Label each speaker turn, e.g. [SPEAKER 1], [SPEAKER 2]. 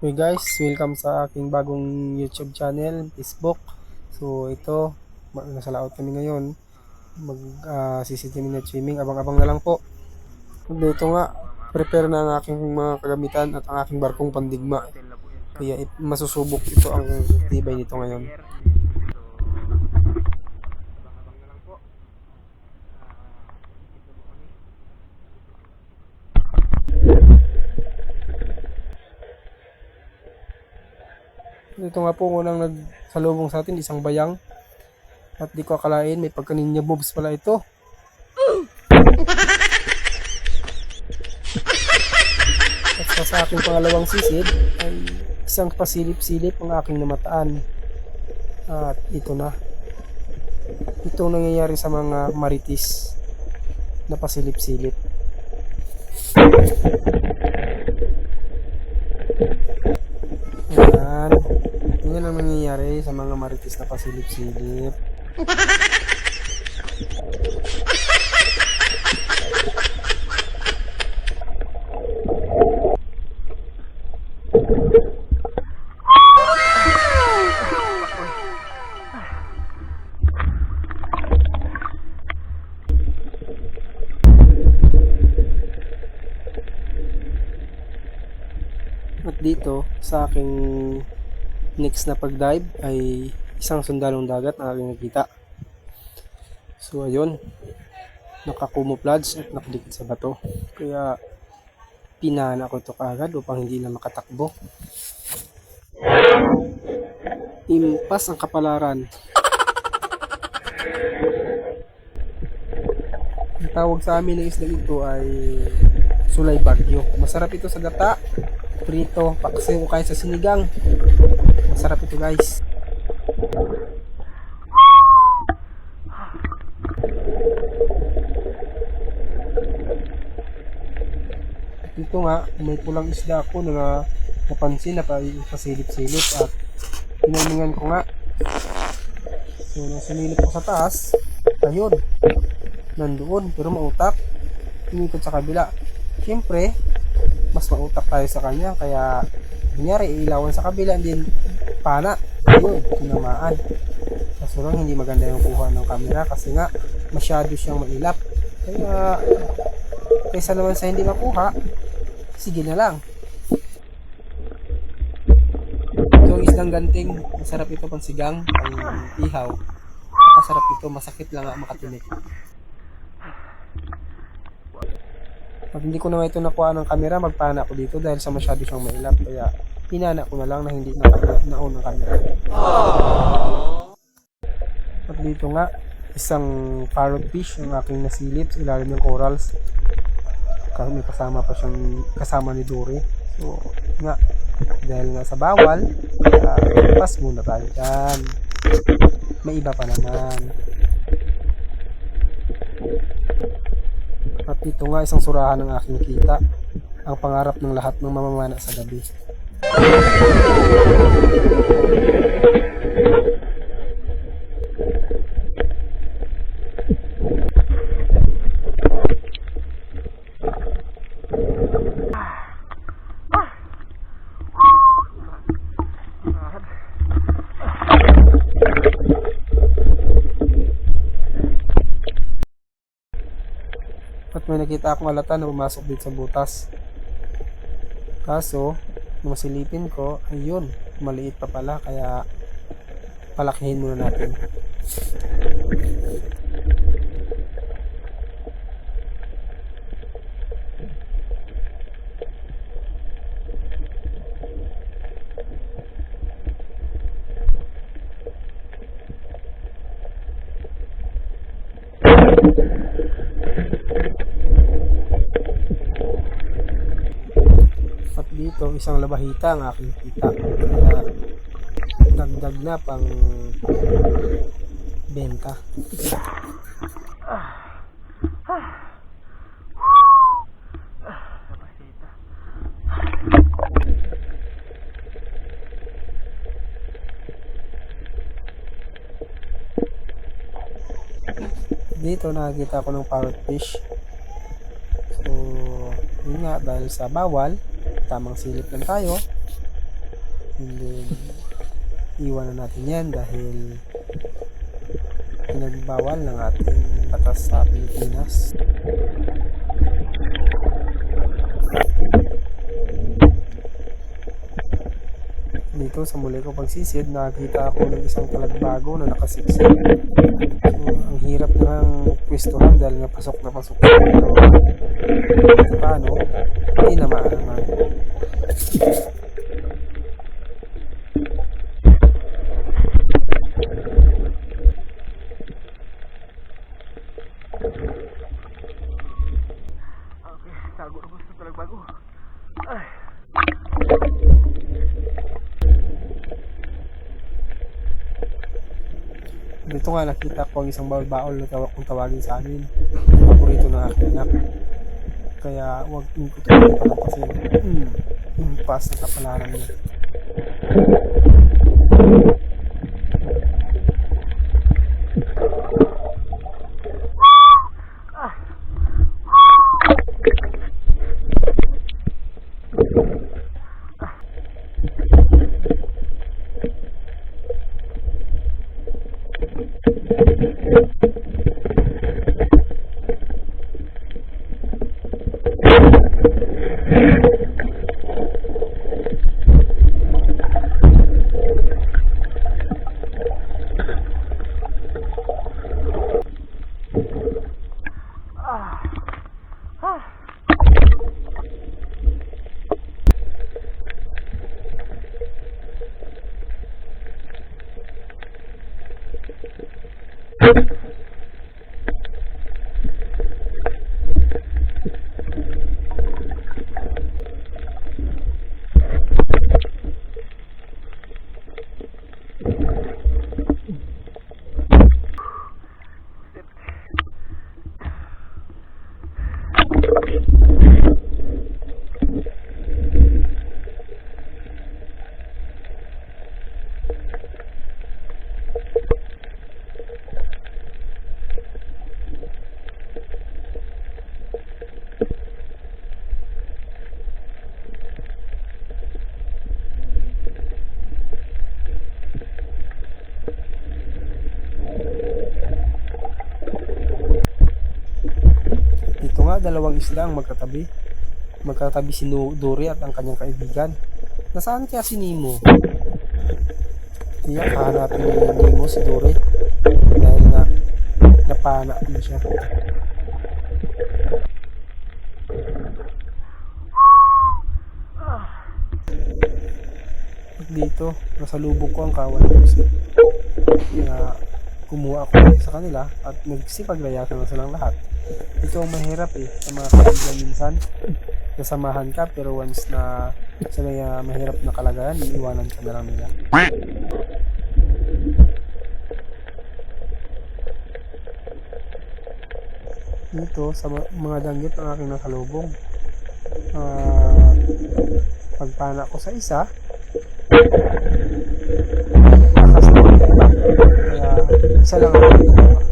[SPEAKER 1] Hey guys, welcome sa aking bagong YouTube channel, Facebook. So ito, nasa laot kami ngayon. Mag CCTV net swimming, abang-abang na lang po. Dito nga, prepare na ang aking mga kagamitan at ang aking barkong pandigma. Kaya masusubok ito ang tibay nito ngayon. Ito nga po unang nagsalubong sa atin, isang bayang. At di ko akalain, may pagka-ninja moves pala ito. At sa aking pangalawang sisid ay isang pasilip-silip ang aking namataan. At ito na. Ito nangyayari sa mga maritis na pasilip-silip. Yan. Yan ang nangyayari sa mga maritis na pasilip-silip. At dito sa aking next na pag-dive ay isang sundalong dagat na aking nakita. So ayun, nakakumuplods at nakadikit sa bato. Kaya pinana ko ito kaagad upang hindi na makatakbo. Impas ang kapalaran. Ang tawag sa amin ng isla ito ay sulay bagyo. Masarap ito sa gata, prito, paksiw o kaya sa sinigang. Masarap ito guys. Dito nga, may pulang isda ako na napansin na pasilip-silip at pinaningan ko nga. So, nung sinilip ko sa taas, ayun, nandoon, pero mautak. Umikot sa kabila. Siyempre, mas mautak tayo sa kanya, kaya kunyari, ilawan sa kabila, din pana. Ayun, tinamaan. Kaso lang, hindi maganda yung kuha ng camera kasi nga, masyado siyang mailap. Kaya, kaysa naman sa hindi makuha, sige na lang. Ito ang isdang ganting. Masarap ito pang sigang, pang ihaw. Masarap ito, masakit lang nga makatinik. Pag hindi ko na ito nakuha ng camera, magpana ako dito dahil sa masyado siyang mailap. Kaya pinana ko na lang na hindi naon ng camera. At dito nga, isang parrotfish ang aking nasilip sa ilalim ng corals. May kasama pa siyang kasama ni Dory. So nga, dahil nga sa bawal, pass muna tayo dyan. May iba pa naman. At dito nga, isang surahan ng aking kita, ang pangarap ng lahat ng mamamana sa gabi. At may nakita akong alata na pumasok dito sa butas. Kaso, nung silipin ko, ayun, maliit pa pala, kaya palakihin muna natin. At dito, isang labahita ang aking kita. Kaya dagdag na pang benta. Dito nakakita ko ng parrotfish. So yun nga, dahil sa bawal, tamang silip lang tayo, And then, iwan na natin yan dahil pinagbawal ng ating batas sa Pilipinas. Dito sa muli ko pagsisid, nakakita ako ng isang talagbago na nakasiksik. So, ang hirap ng pwestuhan dahil nga pasok na pasok. Pero paano, hindi na maalaman. Okay, tago na po sa talagbago. Ay. Dito nga nakita ko ang isang baul-baul na kung tawagin sa amin. Paborito ng aking anak. Kaya huwag ko ito palampasin. Impas na kapalaran niya. Dito nga, dalawang isda ang magkatabi. Magkatabi si Dory at ang kanyang kaibigan. Nasaan kaya si Nemo? Kaya kahanapin ni Nemo si Dory. Dahil nga, napana na siya. At dito, nasa lubog ko ang kawan ko. Kaya kumuha ako sa kanila at nagsipaglayasan na silang lahat. Ito ang mahirap sa mga kaibigan minsan. Kasamahan ka pero once na sa mahirap na kalagayan, iiwanan ka na lang nila. Dito sa mga danggit ng aking nasalubong, pagpana ko sa isa, kaya isa lang ako.